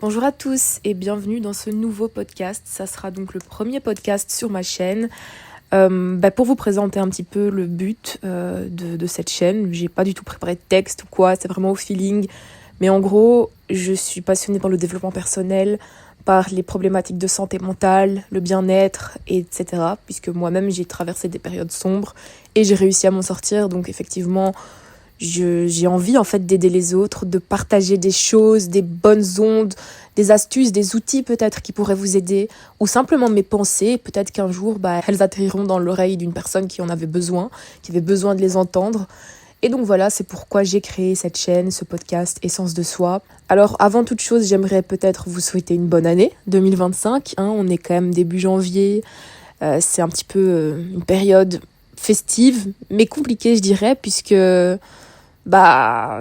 Bonjour à tous et bienvenue dans ce nouveau podcast. Ça sera donc le premier podcast sur ma chaîne. Pour vous présenter un petit peu le but de cette chaîne, j'ai pas du tout préparé de texte ou quoi, c'est vraiment au feeling. Mais en gros, je suis passionnée par le développement personnel, par les problématiques de santé mentale, le bien-être, etc. Puisque moi-même j'ai traversé des périodes sombres et j'ai réussi à m'en sortir. Donc effectivement, j'ai envie en fait d'aider les autres, de partager des choses, des bonnes ondes, des astuces, des outils peut-être qui pourraient vous aider, ou simplement mes pensées. Peut-être qu'un jour, elles atterriront dans l'oreille d'une personne qui en avait besoin, qui avait besoin de les entendre. Et donc voilà, c'est pourquoi j'ai créé cette chaîne, ce podcast Essence de Soi. Alors avant toute chose, j'aimerais peut-être vous souhaiter une bonne année 2025. On est quand même début janvier, c'est un petit peu une période festive, mais compliquée je dirais, puisque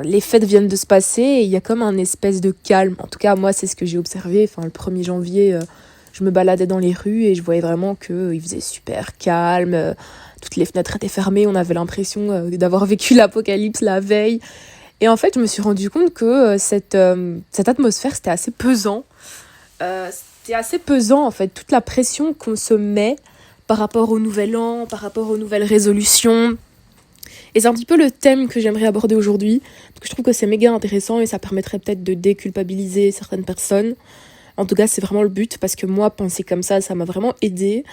les fêtes viennent de se passer et il y a comme un espèce de calme. En tout cas, moi, c'est ce que j'ai observé. Enfin, le 1er janvier, je me baladais dans les rues et je voyais vraiment qu'il faisait super calme. Toutes les fenêtres étaient fermées. On avait l'impression d'avoir vécu l'apocalypse la veille. Et en fait, je me suis rendu compte que cette atmosphère, c'était assez pesant. C'était assez pesant, en fait. Toute la pression qu'on se met par rapport au nouvel an, par rapport aux nouvelles résolutions. Et c'est un petit peu le thème que j'aimerais aborder aujourd'hui, parce que je trouve que c'est méga intéressant et ça permettrait peut-être de déculpabiliser certaines personnes. En tout cas, c'est vraiment le but, parce que moi, penser comme ça m'a vraiment aidée.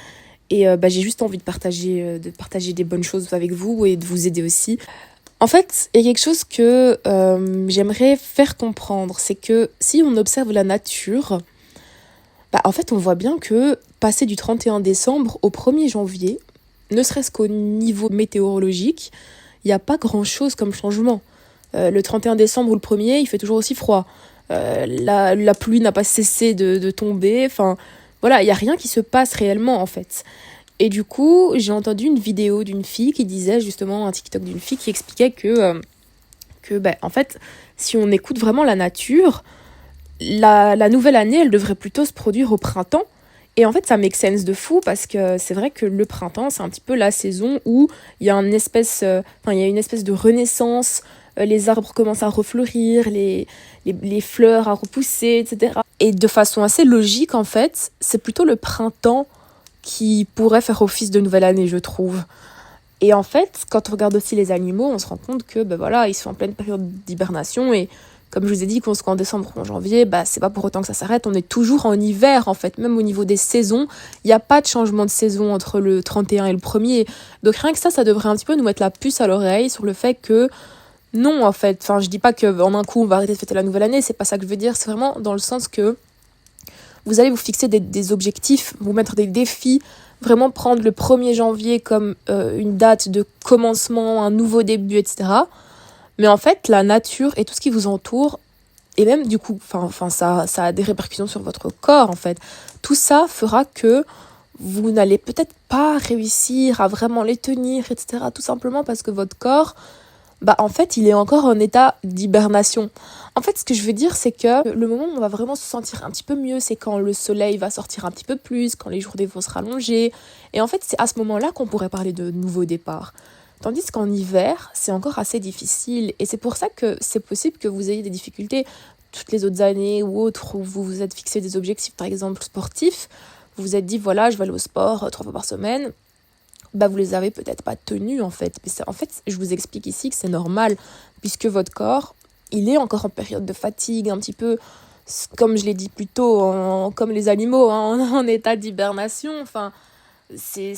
Et j'ai juste envie de partager des bonnes choses avec vous et de vous aider aussi. En fait, il y a quelque chose que j'aimerais faire comprendre, c'est que si on observe la nature, en fait, on voit bien que passer du 31 décembre au 1er janvier, ne serait-ce qu'au niveau météorologique, il n'y a pas grand-chose comme changement. Le 31 décembre ou le 1er, il fait toujours aussi froid. La pluie n'a pas cessé de tomber. Enfin, voilà, il n'y a rien qui se passe réellement, en fait. Et du coup, j'ai entendu une vidéo d'une fille qui disait, justement, un TikTok d'une fille qui expliquait que en fait, si on écoute vraiment la nature, la nouvelle année, elle devrait plutôt se produire au printemps. Et en fait, ça make sense de fou parce que c'est vrai que le printemps, c'est un petit peu la saison où il y a une espèce de renaissance, les arbres commencent à refleurir, les fleurs à repousser, etc. Et de façon assez logique, en fait, c'est plutôt le printemps qui pourrait faire office de nouvelle année, je trouve. Et en fait, quand on regarde aussi les animaux, on se rend compte que ils sont en pleine période d'hibernation et comme je vous ai dit, qu'on soit en décembre ou en janvier, c'est pas pour autant que ça s'arrête. On est toujours en hiver, en fait. Même au niveau des saisons, il n'y a pas de changement de saison entre le 31 et le 1er. Donc rien que ça devrait un petit peu nous mettre la puce à l'oreille sur le fait que non, en fait. Enfin, je dis pas qu'en un coup, on va arrêter de fêter la nouvelle année. C'est pas ça que je veux dire. C'est vraiment dans le sens que vous allez vous fixer des objectifs, vous mettre des défis, vraiment prendre le 1er janvier comme une date de commencement, un nouveau début, etc. Mais en fait, la nature et tout ce qui vous entoure, et même du coup, ça a des répercussions sur votre corps en fait. Tout ça fera que vous n'allez peut-être pas réussir à vraiment les tenir, etc. Tout simplement parce que votre corps, en fait, il est encore en état d'hibernation. En fait, ce que je veux dire, c'est que le moment où on va vraiment se sentir un petit peu mieux, c'est quand le soleil va sortir un petit peu plus, quand les journées vont se rallonger. Et en fait, c'est à ce moment-là qu'on pourrait parler de nouveau départ. Tandis qu'en hiver, c'est encore assez difficile. Et c'est pour ça que c'est possible que vous ayez des difficultés toutes les autres années ou autres, où vous vous êtes fixé des objectifs, par exemple sportifs. Vous vous êtes dit, voilà, je vais aller au sport 3 fois par semaine. Vous les avez peut-être pas tenus, en fait. Mais en fait, je vous explique ici que c'est normal, puisque votre corps, il est encore en période de fatigue, un petit peu, comme je l'ai dit plus tôt, comme les animaux, en état d'hibernation. Enfin, c'est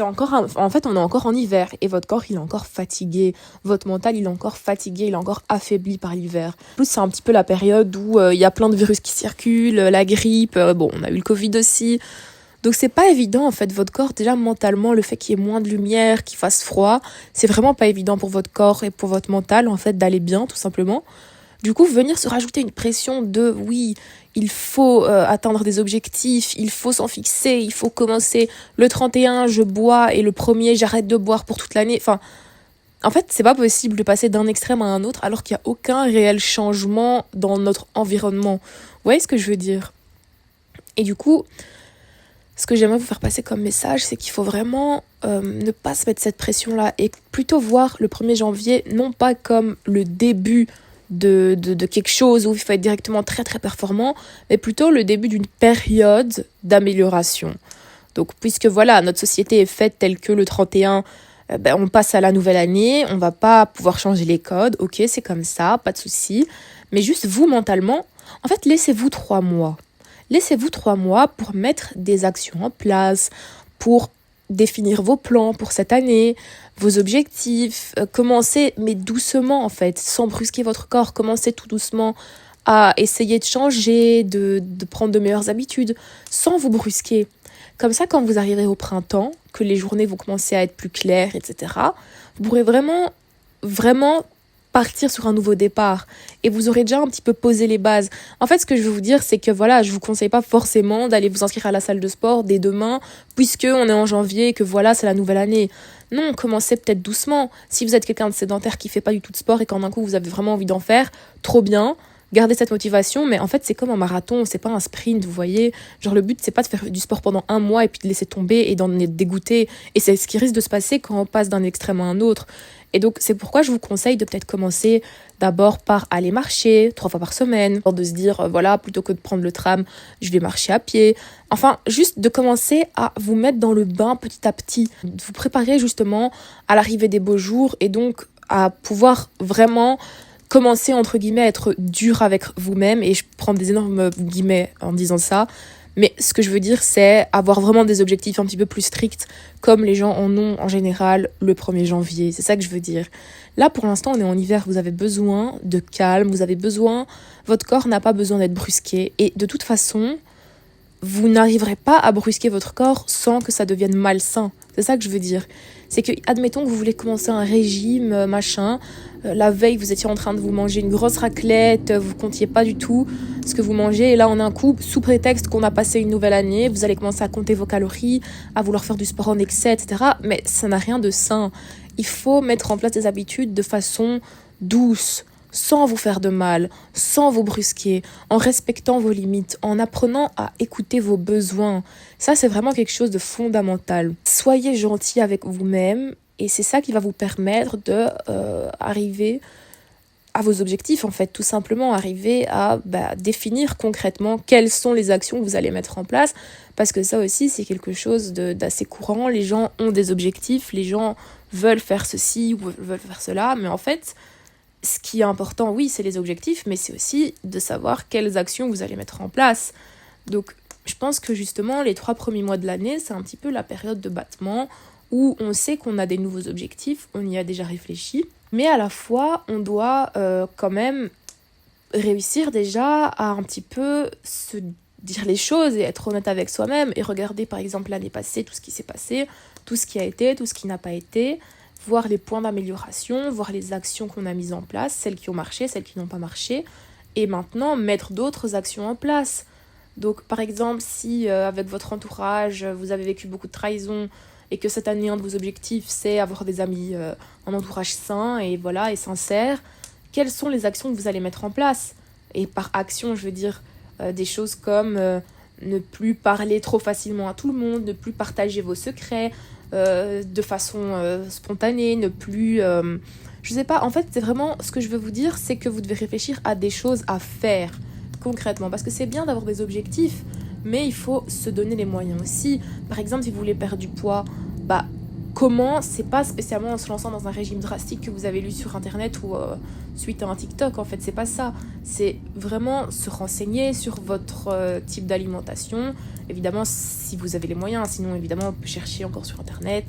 encore en fait on est encore en hiver et votre corps il est encore fatigué, votre mental il est encore fatigué, il est encore affaibli par l'hiver. En plus c'est un petit peu la période où il y a plein de virus qui circulent, la grippe, on a eu le Covid aussi. Donc c'est pas évident en fait, votre corps déjà mentalement, le fait qu'il y ait moins de lumière, qu'il fasse froid, c'est vraiment pas évident pour votre corps et pour votre mental en fait d'aller bien tout simplement. Du coup, venir se rajouter une pression de oui, il faut atteindre des objectifs, il faut s'en fixer, il faut commencer le 31, je bois et le 1er, j'arrête de boire pour toute l'année. Enfin, en fait, c'est pas possible de passer d'un extrême à un autre alors qu'il n'y a aucun réel changement dans notre environnement. Vous voyez ce que je veux dire ? Et du coup, ce que j'aimerais vous faire passer comme message, c'est qu'il faut vraiment ne pas se mettre cette pression-là et plutôt voir le 1er janvier, non pas comme le début de quelque chose où il faut être directement très très performant, mais plutôt le début d'une période d'amélioration. Donc puisque voilà, notre société est faite telle que le 31, on passe à la nouvelle année, on va pas pouvoir changer les codes, ok, c'est comme ça, pas de souci, mais juste vous mentalement, en fait laissez-vous 3 mois. Laissez-vous 3 mois pour mettre des actions en place, pour définir vos plans pour cette année, vos objectifs, commencez, mais doucement en fait, sans brusquer votre corps, commencez tout doucement à essayer de changer, de prendre de meilleures habitudes, sans vous brusquer. Comme ça, quand vous arriverez au printemps, que les journées vont commencer à être plus claires, etc., vous pourrez vraiment, vraiment partir sur un nouveau départ et vous aurez déjà un petit peu posé les bases. En fait, ce que je veux vous dire, c'est que voilà, je vous conseille pas forcément d'aller vous inscrire à la salle de sport dès demain, puisque on est en janvier et que voilà, c'est la nouvelle année. Non, commencez peut-être doucement. Si vous êtes quelqu'un de sédentaire qui fait pas du tout de sport et qu'en un coup vous avez vraiment envie d'en faire, trop bien. Gardez cette motivation, mais en fait c'est comme un marathon, c'est pas un sprint, vous voyez. Genre le but c'est pas de faire du sport pendant 1 mois et puis de laisser tomber et d'en être dégoûté. Et c'est ce qui risque de se passer quand on passe d'un extrême à un autre. Et donc c'est pourquoi je vous conseille de peut-être commencer d'abord par aller marcher 3 fois par semaine, de se dire voilà, plutôt que de prendre le tram, je vais marcher à pied. Enfin, juste de commencer à vous mettre dans le bain petit à petit, de vous préparer justement à l'arrivée des beaux jours et donc à pouvoir vraiment commencer entre guillemets à être dur avec vous-même, et je prends des énormes guillemets en disant ça, mais ce que je veux dire c'est avoir vraiment des objectifs un petit peu plus stricts comme les gens en ont en général le 1er janvier, c'est ça que je veux dire. Là pour l'instant on est en hiver, vous avez besoin de calme, votre corps n'a pas besoin d'être brusqué, et de toute façon vous n'arriverez pas à brusquer votre corps sans que ça devienne malsain. C'est ça que je veux dire. C'est que, admettons que vous voulez commencer un régime, la veille vous étiez en train de vous manger une grosse raclette, vous comptiez pas du tout ce que vous mangez, et là en un coup, sous prétexte qu'on a passé une nouvelle année, vous allez commencer à compter vos calories, à vouloir faire du sport en excès, etc. Mais ça n'a rien de sain. Il faut mettre en place des habitudes de façon douce, sans vous faire de mal, sans vous brusquer, en respectant vos limites, en apprenant à écouter vos besoins. Ça, c'est vraiment quelque chose de fondamental. Soyez gentil avec vous-même et c'est ça qui va vous permettre de arriver à vos objectifs, en fait, tout simplement arriver à définir concrètement quelles sont les actions que vous allez mettre en place, parce que ça aussi, c'est quelque chose d'assez courant. Les gens ont des objectifs, les gens veulent faire ceci ou veulent faire cela, mais en fait, ce qui est important, oui, c'est les objectifs, mais c'est aussi de savoir quelles actions vous allez mettre en place. Donc, je pense que justement, les 3 premiers mois de l'année, c'est un petit peu la période de battement où on sait qu'on a des nouveaux objectifs, on y a déjà réfléchi, mais à la fois, on doit quand même réussir déjà à un petit peu se dire les choses et être honnête avec soi-même et regarder par exemple l'année passée, tout ce qui s'est passé, tout ce qui a été, tout ce qui n'a pas été, voir les points d'amélioration, voir les actions qu'on a mises en place, celles qui ont marché, celles qui n'ont pas marché, et maintenant mettre d'autres actions en place. Donc par exemple, si avec votre entourage, vous avez vécu beaucoup de trahison et que cette année, un de vos objectifs, c'est avoir des amis, un entourage sain et voilà, et sincère, quelles sont les actions que vous allez mettre en place? Et par action, je veux dire des choses comme ne plus parler trop facilement à tout le monde, ne plus partager vos secrets de façon spontanée, ne plus... je sais pas, en fait, c'est vraiment... Ce que je veux vous dire, c'est que vous devez réfléchir à des choses à faire concrètement. Parce que c'est bien d'avoir des objectifs, mais il faut se donner les moyens aussi. Par exemple, si vous voulez perdre du poids, comment? C'est pas spécialement en se lançant dans un régime drastique que vous avez lu sur internet ou suite à un TikTok, en fait, c'est pas ça. C'est vraiment se renseigner sur votre type d'alimentation. Évidemment, si vous avez les moyens, sinon évidemment on peut chercher encore sur internet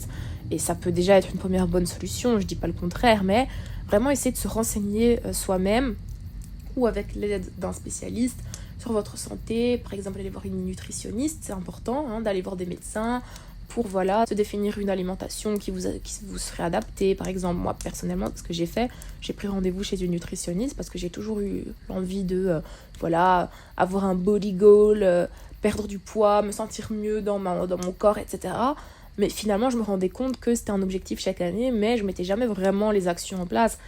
et ça peut déjà être une première bonne solution, je dis pas le contraire, mais vraiment essayer de se renseigner soi-même ou avec l'aide d'un spécialiste sur votre santé. Par exemple, aller voir une nutritionniste, c'est important d'aller voir des médecins pour se définir une alimentation qui vous serait adaptée. Par exemple, moi personnellement, ce que j'ai fait, j'ai pris rendez-vous chez une nutritionniste parce que j'ai toujours eu l'envie de avoir un body goal, perdre du poids, me sentir mieux dans mon corps, etc. Mais finalement, je me rendais compte que c'était un objectif chaque année, mais je mettais jamais vraiment les actions en place.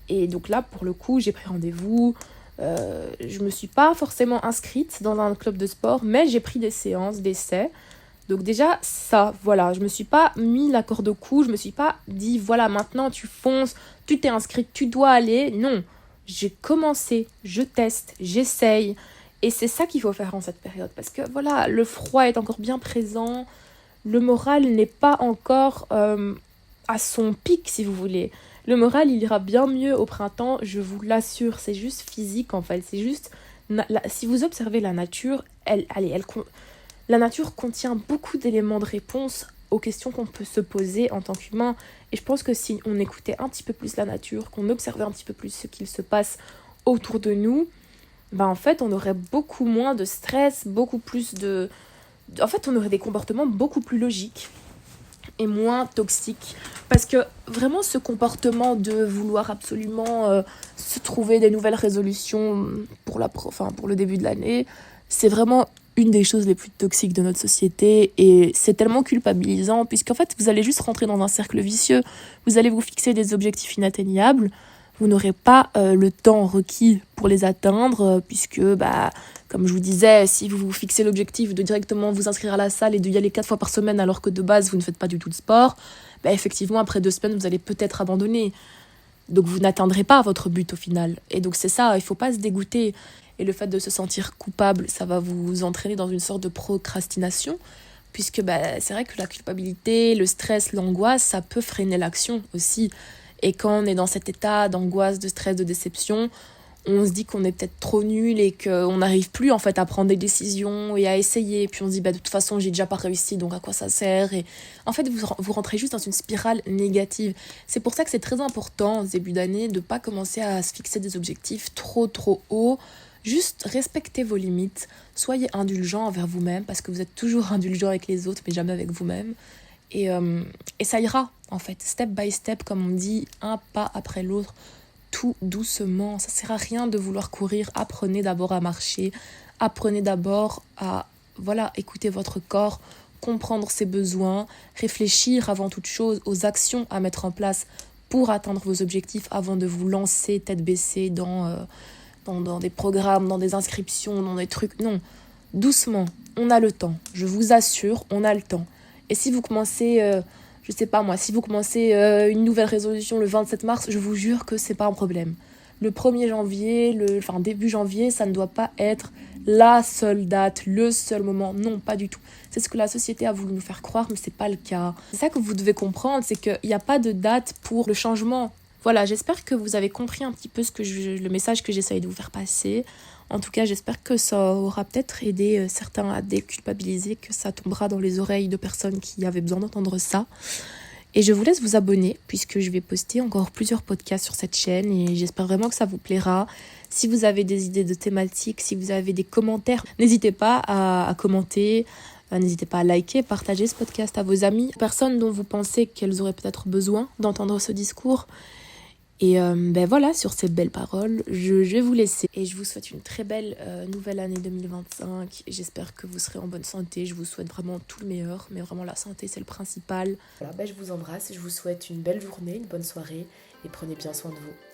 Et donc là, pour le coup, j'ai pris rendez-vous. Je me suis pas forcément inscrite dans un club de sport, mais j'ai pris des séances d'essai. Donc déjà, ça, je me suis pas mis la corde au cou, je me suis pas dit, voilà, maintenant tu fonces, tu t'es inscrite, tu dois aller. Non, j'ai commencé, je teste, j'essaye. Et c'est ça qu'il faut faire en cette période. Parce que voilà, le froid est encore bien présent. Le moral n'est pas encore à son pic, si vous voulez. Le moral, il ira bien mieux au printemps, je vous l'assure. C'est juste physique, en fait. C'est juste... si vous observez la nature, la nature contient beaucoup d'éléments de réponse aux questions qu'on peut se poser en tant qu'humain. Et je pense que si on écoutait un petit peu plus la nature, qu'on observait un petit peu plus ce qu'il se passe autour de nous, en fait, on aurait beaucoup moins de stress, beaucoup plus de... En fait, on aurait des comportements beaucoup plus logiques et moins toxiques. Parce que vraiment, ce comportement de vouloir absolument se trouver des nouvelles résolutions pour le début de l'année, c'est vraiment une des choses les plus toxiques de notre société. Et c'est tellement culpabilisant, puisqu'en fait, vous allez juste rentrer dans un cercle vicieux. Vous allez vous fixer des objectifs inatteignables. Vous n'aurez pas le temps requis pour les atteindre, puisque, comme je vous disais, si vous vous fixez l'objectif de directement vous inscrire à la salle et d'y aller 4 fois par semaine alors que de base vous ne faites pas du tout de sport, effectivement après 2 semaines vous allez peut-être abandonner. Donc vous n'atteindrez pas votre but au final. Et donc c'est ça, il ne faut pas se dégoûter. Et le fait de se sentir coupable, ça va vous entraîner dans une sorte de procrastination, puisque c'est vrai que la culpabilité, le stress, l'angoisse, ça peut freiner l'action aussi. Et quand on est dans cet état d'angoisse, de stress, de déception, on se dit qu'on est peut-être trop nul et qu'on n'arrive plus en fait à prendre des décisions et à essayer. Puis on se dit de toute façon j'ai déjà pas réussi, donc à quoi ça sert? Et en fait vous rentrez juste dans une spirale négative. C'est pour ça que c'est très important en ce début d'année de pas commencer à se fixer des objectifs trop hauts. Juste respectez vos limites, soyez indulgent envers vous-même parce que vous êtes toujours indulgent avec les autres mais jamais avec vous-même. Et ça ira, en fait, step by step, comme on dit, un pas après l'autre, tout doucement. Ça sert à rien de vouloir courir. Apprenez d'abord à marcher. Apprenez d'abord à écouter votre corps, comprendre ses besoins, réfléchir avant toute chose aux actions à mettre en place pour atteindre vos objectifs avant de vous lancer tête baissée dans des programmes, dans des inscriptions, dans des trucs. Non, doucement, on a le temps. Je vous assure, on a le temps. Et si vous commencez, si vous commencez une nouvelle résolution le 27 mars, je vous jure que c'est pas un problème. Le 1er janvier, début janvier, ça ne doit pas être la seule date, le seul moment. Non, pas du tout. C'est ce que la société a voulu nous faire croire, mais c'est pas le cas. C'est ça que vous devez comprendre, c'est qu'il n'y a pas de date pour le changement. Voilà, j'espère que vous avez compris un petit peu le message que j'essaye de vous faire passer. En tout cas, j'espère que ça aura peut-être aidé certains à déculpabiliser, que ça tombera dans les oreilles de personnes qui avaient besoin d'entendre ça. Et je vous laisse vous abonner, puisque je vais poster encore plusieurs podcasts sur cette chaîne, et j'espère vraiment que ça vous plaira. Si vous avez des idées de thématiques, si vous avez des commentaires, n'hésitez pas à commenter, n'hésitez pas à liker, partager ce podcast à vos amis, personnes dont vous pensez qu'elles auraient peut-être besoin d'entendre ce discours. Et sur ces belles paroles, je vais vous laisser. Et je vous souhaite une très belle nouvelle année 2025. J'espère que vous serez en bonne santé. Je vous souhaite vraiment tout le meilleur. Mais vraiment, la santé, c'est le principal. Voilà, je vous embrasse. Je vous souhaite une belle journée, une bonne soirée. Et prenez bien soin de vous.